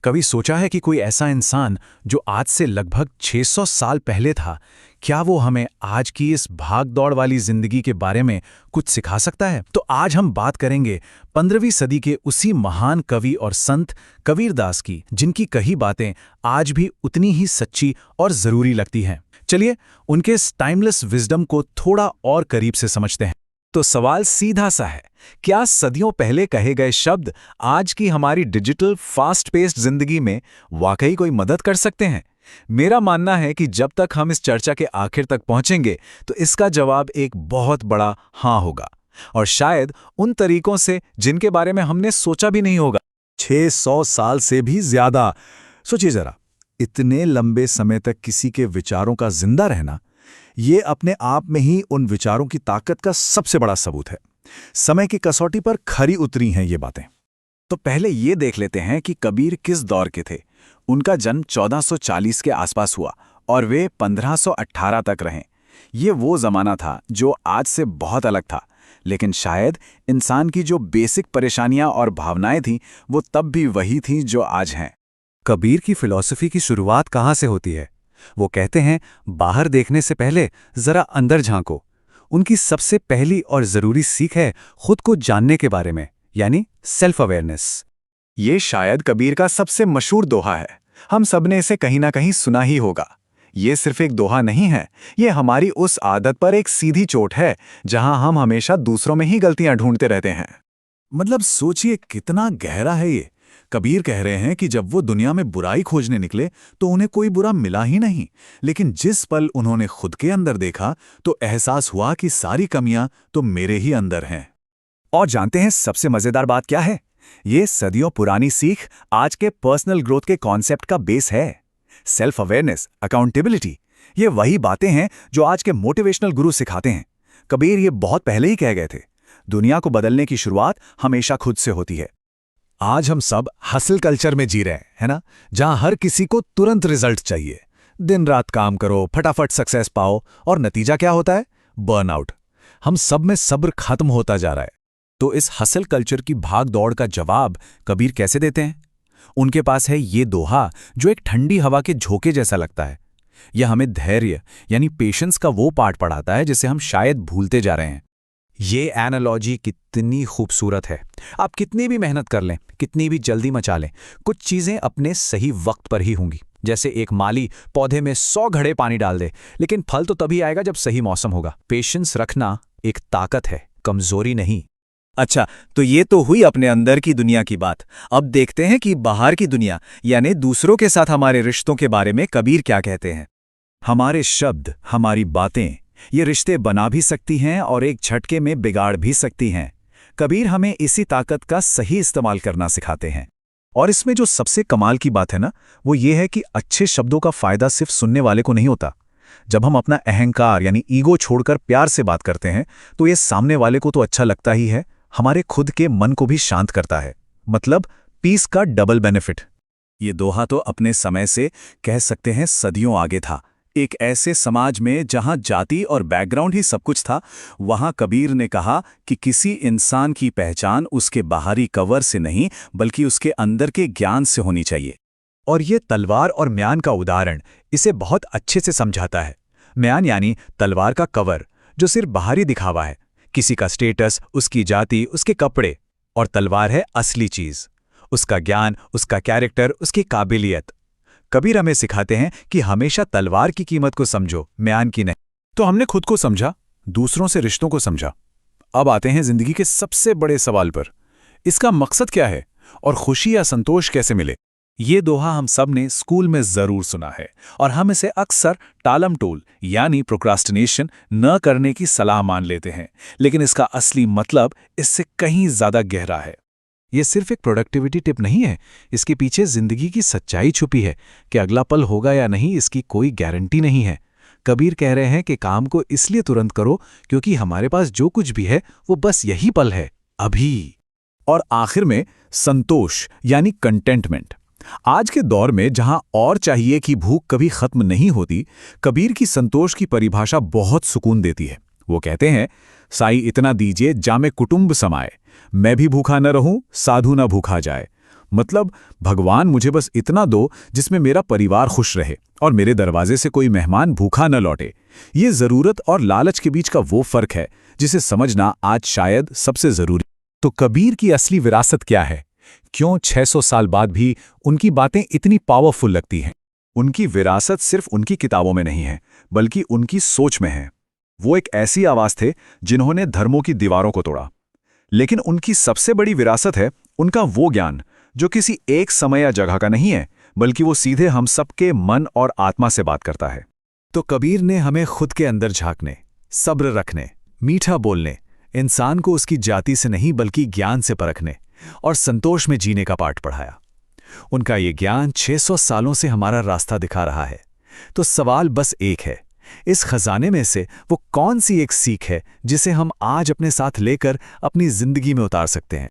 कभी सोचा है कि कोई ऐसा इंसान जो आज से लगभग 600 साल पहले था, क्या वो हमें आज की इस भाग-दौड़ वाली जिंदगी के बारे में कुछ सिखा सकता है? तो आज हम बात करेंगे 15वीं सदी के उसी महान कवि और संत कबीरदास की, जिनकी कही बातें आज भी उतनी ही सच्ची और जरूरी लगती हैं। चलिए उनके इस टाइमलेस विजडम को थोड़ा और करीब से समझते हैं। तो सवाल सीधा सा है, क्या सदियों पहले कहे गए शब्द आज की हमारी डिजिटल फास्ट पेस्ड जिंदगी में वाकई कोई मदद कर सकते हैं? मेरा मानना है कि जब तक हम इस चर्चा के आखिर तक पहुंचेंगे तो इसका जवाब एक बहुत बड़ा हाँ होगा, और शायद उन तरीकों से जिनके बारे में हमने सोचा भी नहीं होगा। 600 साल से भी ज्यादा। सोचिए जरा, इतने लंबे समय तक किसी के विचारों का जिंदा रहना, ये अपने आप में ही उन विचारों की ताकत का सबसे बड़ा सबूत है। समय की कसौटी पर खरी उतरी हैं ये बातें। तो पहले ये देख लेते हैं कि कबीर किस दौर के थे। उनका जन्म 1440 के आसपास हुआ और वे 1518 तक रहे। ये वो जमाना था जो आज से बहुत अलग था, लेकिन शायद इंसान की जो बेसिक परेशानियां और भावनाएं थीं वो तब भी वही थीं जो आज हैं। कबीर की फिलॉसफी की शुरुआत कहाँ से होती है? वो कहते हैं, बाहर देखने से पहले जरा अंदर झांको। उनकी सबसे पहली और जरूरी सीख है खुद को जानने के बारे में, यानी सेल्फ अवेयरनेस। ये शायद कबीर का सबसे मशहूर दोहा है। हम सब ने इसे कहीं ना कहीं सुना ही होगा। ये सिर्फ एक दोहा नहीं है, ये हमारी उस आदत पर एक सीधी चोट है जहां हम हमेशा दूसरों में ही गलतियां ढूंढते रहते हैं। मतलब सोचिए कितना गहरा है ये। कबीर कह रहे हैं कि जब वो दुनिया में बुराई खोजने निकले तो उन्हें कोई बुरा मिला ही नहीं, लेकिन जिस पल उन्होंने खुद के अंदर देखा तो एहसास हुआ कि सारी कमियां तो मेरे ही अंदर हैं। और जानते हैं सबसे मजेदार बात क्या है? ये सदियों पुरानी सीख आज के पर्सनल ग्रोथ के कॉन्सेप्ट का बेस है। सेल्फ अवेयरनेस, अकाउंटेबिलिटी, ये वही बातें हैं जो आज के मोटिवेशनल गुरु सिखाते हैं। कबीर ये बहुत पहले ही कह गए थे, दुनिया को बदलने की शुरुआत हमेशा खुद से होती है। आज हम सब हसल कल्चर में जी रहे हैं, है ना, जहां हर किसी को तुरंत रिजल्ट चाहिए। दिन रात काम करो, फटाफट सक्सेस पाओ, और नतीजा क्या होता है? बर्नआउट। हम सब में सब्र खत्म होता जा रहा है। तो इस हसल कल्चर की भाग दौड़ का जवाब कबीर कैसे देते हैं? उनके पास है ये दोहा जो एक ठंडी हवा के झोंके जैसा लगता है। यह हमें धैर्य यानी पेशेंस का वो पाठ पढ़ाता है जिसे हम शायद भूलते जा रहे हैं। ये एनालॉजी कितनी खूबसूरत है। आप कितनी भी मेहनत कर लें, कितनी भी जल्दी मचा लें, कुछ चीजें अपने सही वक्त पर ही होंगी। जैसे एक माली पौधे में 100 घड़े पानी डाल दे, लेकिन फल तो तभी आएगा जब सही मौसम होगा। पेशेंस रखना एक ताकत है, कमजोरी नहीं। अच्छा, तो ये तो हुई अपने अंदर की दुनिया की बात। अब देखते हैं कि बाहर की दुनिया यानी दूसरों के साथ हमारे रिश्तों के बारे में कबीर क्या कहते हैं। हमारे शब्द, हमारी बातें, ये रिश्ते बना भी सकती हैं और एक झटके में बिगाड़ भी सकती हैं। कबीर हमें इसी ताकत का सही इस्तेमाल करना सिखाते हैं। और इसमें जो सबसे कमाल की बात है ना, वो ये है कि अच्छे शब्दों का फायदा सिर्फ सुनने वाले को नहीं होता। जब हम अपना अहंकार यानी ईगो छोड़कर प्यार से बात करते हैं तो ये सामने वाले को तो अच्छा लगता ही है, हमारे खुद के मन को भी शांत करता है। मतलब पीस का डबल बेनिफिट। ये दोहा तो अपने समय से कह सकते हैं सदियों आगे था। एक ऐसे समाज में जहां जाति और बैकग्राउंड ही सब कुछ था, वहां कबीर ने कहा कि किसी इंसान की पहचान उसके बाहरी कवर से नहीं बल्कि उसके अंदर के ज्ञान से होनी चाहिए। और ये तलवार और म्यान का उदाहरण इसे बहुत अच्छे से समझाता है। म्यान यानी तलवार का कवर, जो सिर्फ बाहरी दिखावा है, किसी का स्टेटस, उसकी जाति, उसके कपड़े। और तलवार है असली चीज, उसका ज्ञान, उसका कैरेक्टर, उसकी काबिलियत। कबीर हमें सिखाते हैं कि हमेशा तलवार की कीमत को समझो, म्यान की नहीं। तो हमने खुद को समझा, दूसरों से रिश्तों को समझा। अब आते हैं जिंदगी के सबसे बड़े सवाल पर। इसका मकसद क्या है और खुशी या संतोष कैसे मिले? ये दोहा हम सब ने स्कूल में जरूर सुना है और हम इसे अक्सर टालम टोल यानी प्रोक्रास्टिनेशन न करने की सलाह मान लेते हैं, लेकिन इसका असली मतलब इससे कहीं ज्यादा गहरा है। ये सिर्फ एक प्रोडक्टिविटी टिप नहीं है, इसके पीछे जिंदगी की सच्चाई छुपी है कि अगला पल होगा या नहीं इसकी कोई गारंटी नहीं है। कबीर कह रहे हैं कि काम को इसलिए तुरंत करो क्योंकि हमारे पास जो कुछ भी है वो बस यही पल है, अभी। और आखिर में संतोष यानी कंटेंटमेंट। आज के दौर में जहां और चाहिए की भूख कभी खत्म नहीं होती, कबीर की संतोष की परिभाषा बहुत सुकून देती है। वो कहते हैं, साई इतना दीजिए जामे कुटुंब समाए, मैं भी भूखा न रहूं, साधु न भूखा जाए। मतलब भगवान मुझे बस इतना दो जिसमें मेरा परिवार खुश रहे और मेरे दरवाजे से कोई मेहमान भूखा न लौटे। ये ज़रूरत और लालच के बीच का वो फ़र्क है जिसे समझना आज शायद सबसे ज़रूरी। तो कबीर की असली विरासत क्या है? क्यों 600 साल बाद भी उनकी बातें इतनी पावरफुल लगती हैं? उनकी विरासत सिर्फ उनकी किताबों में नहीं है, बल्कि उनकी सोच में है। वो एक ऐसी आवाज़ थे जिन्होंने धर्मों की दीवारों को तोड़ा। लेकिन उनकी सबसे बड़ी विरासत है उनका वो ज्ञान जो किसी एक समय या जगह का नहीं है, बल्कि वो सीधे हम सबके मन और आत्मा से बात करता है। तो कबीर ने हमें खुद के अंदर झांकने, सब्र रखने, मीठा बोलने, इंसान को उसकी जाति से नहीं बल्कि ज्ञान से परखने और संतोष में जीने का पाठ पढ़ाया। उनका ये ज्ञान 600 सालों से हमारा रास्ता दिखा रहा है। तो सवाल बस एक है, इस खजाने में से वो कौन सी एक सीख है जिसे हम आज अपने साथ लेकर अपनी जिंदगी में उतार सकते हैं?